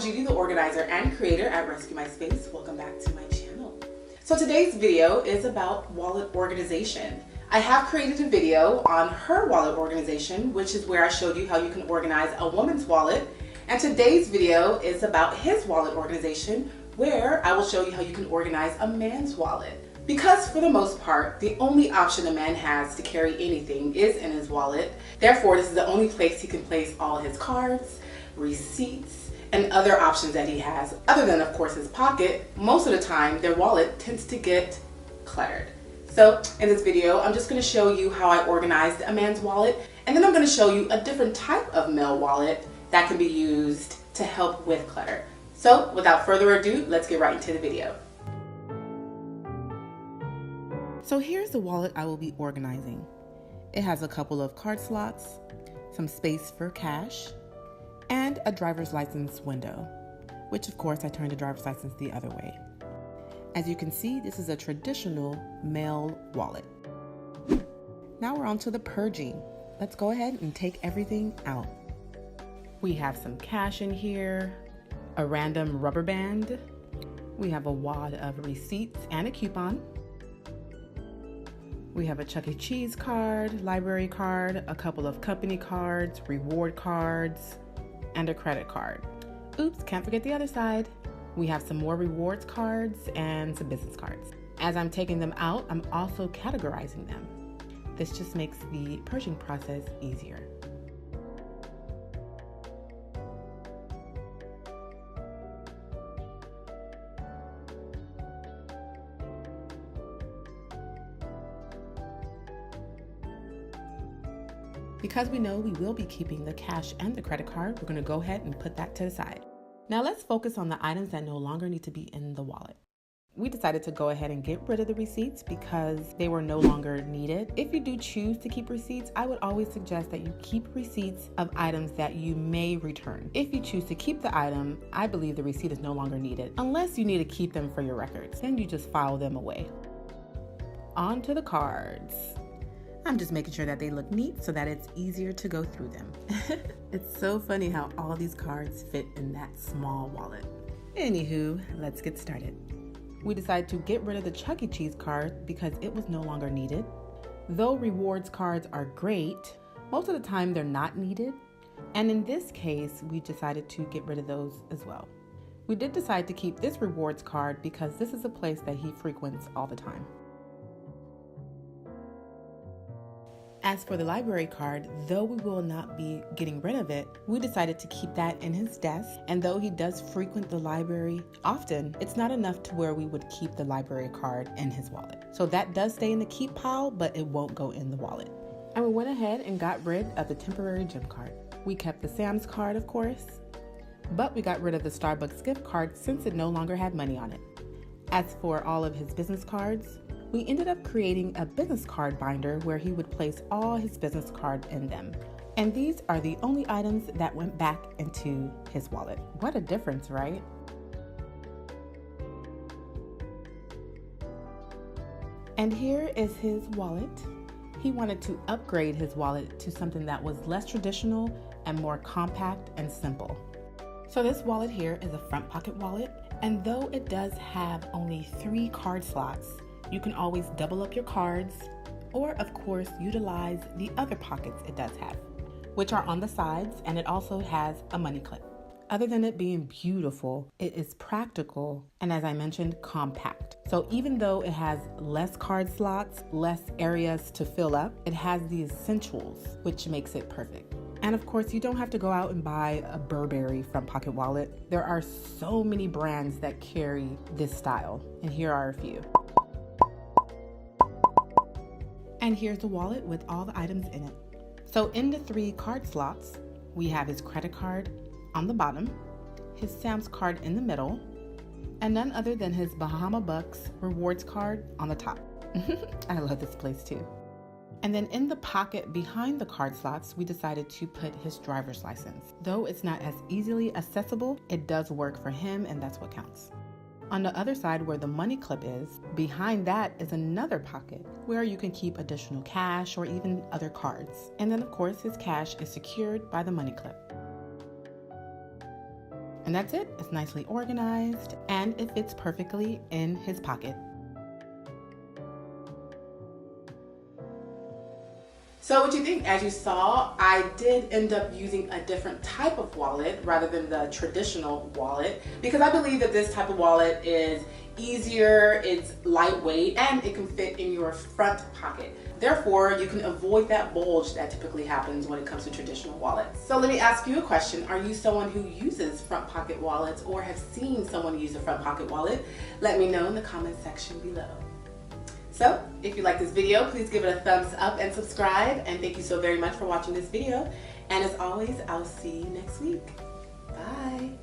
Judy, the organizer and creator at Rescue My Space. Welcome back to my channel. So today's video is about wallet organization. I have created a video on her wallet organization, which is where I showed you how you can organize a woman's wallet. And today's video is about his wallet organization, where I will show you how you can organize a man's wallet. Because for the most part, the only option a man has to carry anything is in his wallet. Therefore, this is the only place he can place all his cards, receipts, and other options that he has. Other than, of course, his pocket, most of the time, their wallet tends to get cluttered. So in this video, I'm just going to show you how I organized a man's wallet, and then I'm going to show you a different type of male wallet that can be used to help with clutter. So without further ado, let's get right into the video. So here's the wallet I will be organizing. It has a couple of card slots, some space for cash, and a driver's license window, which of course I turned the driver's license the other way. As you can see, this is a traditional male wallet. Now we're on to the purging. Let's go ahead and take everything out. We have some cash in here, a random rubber band. We have a wad of receipts and a coupon. We have a Chuck E. Cheese card, library card, a couple of company cards, reward cards, and a credit card. Oops, can't forget the other side. We have some more rewards cards and some business cards. As I'm taking them out, I'm also categorizing them. This just makes the purging process easier. Because we know we will be keeping the cash and the credit card, we're going to go ahead and put that to the side. Now let's focus on the items that no longer need to be in the wallet. We decided to go ahead and get rid of the receipts because they were no longer needed. If you do choose to keep receipts, I would always suggest that you keep receipts of items that you may return. If you choose to keep the item, I believe the receipt is no longer needed, unless you need to keep them for your records. Then you just file them away. On to the cards. I'm just making sure that they look neat so that it's easier to go through them. It's so funny how all these cards fit in that small wallet. Anywho, let's get started. We decided to get rid of the Chuck E. Cheese card because it was no longer needed. Though rewards cards are great, most of the time they're not needed. And in this case, we decided to get rid of those as well. We did decide to keep this rewards card because this is a place that he frequents all the time. As for the library card, though we will not be getting rid of it, we decided to keep that in his desk. And though he does frequent the library often, it's not enough to where we would keep the library card in his wallet. So that does stay in the keep pile, but it won't go in the wallet. And we went ahead and got rid of the temporary gym card. We kept the Sam's card, of course, but we got rid of the Starbucks gift card since it no longer had money on it. As for all of his business cards, we ended up creating a business card binder where he would place all his business cards in them. And these are the only items that went back into his wallet. What a difference, right? And here is his wallet. He wanted to upgrade his wallet to something that was less traditional and more compact and simple. So this wallet here is a front pocket wallet. And though it does have only 3 card slots, you can always double up your cards, or of course utilize the other pockets it does have, which are on the sides, and it also has a money clip. Other than it being beautiful, it is practical and, as I mentioned, compact. So even though it has less card slots, less areas to fill up, it has the essentials, which makes it perfect. And of course, you don't have to go out and buy a Burberry front pocket wallet. There are so many brands that carry this style, and here are a few. And here's the wallet with all the items in it. So in the 3 card slots, we have his credit card on the bottom, his Sam's card in the middle, and none other than his Bahama Bucks rewards card on the top. I love this place too. And then in the pocket behind the card slots, we decided to put his driver's license. Though it's not as easily accessible, it does work for him, and that's what counts. On the other side where the money clip is, behind that is another pocket where you can keep additional cash or even other cards. And then of course his cash is secured by the money clip. And that's it. It's nicely organized and it fits perfectly in his pocket. So what you think? As you saw, I did end up using a different type of wallet rather than the traditional wallet because I believe that this type of wallet is easier, it's lightweight, and it can fit in your front pocket. Therefore, you can avoid that bulge that typically happens when it comes to traditional wallets. So let me ask you a question. Are you someone who uses front pocket wallets or have seen someone use a front pocket wallet? Let me know in the comment section below. So, if you like this video, please give it a thumbs up and subscribe. And thank you so very much for watching this video. And as always, I'll see you next week. Bye.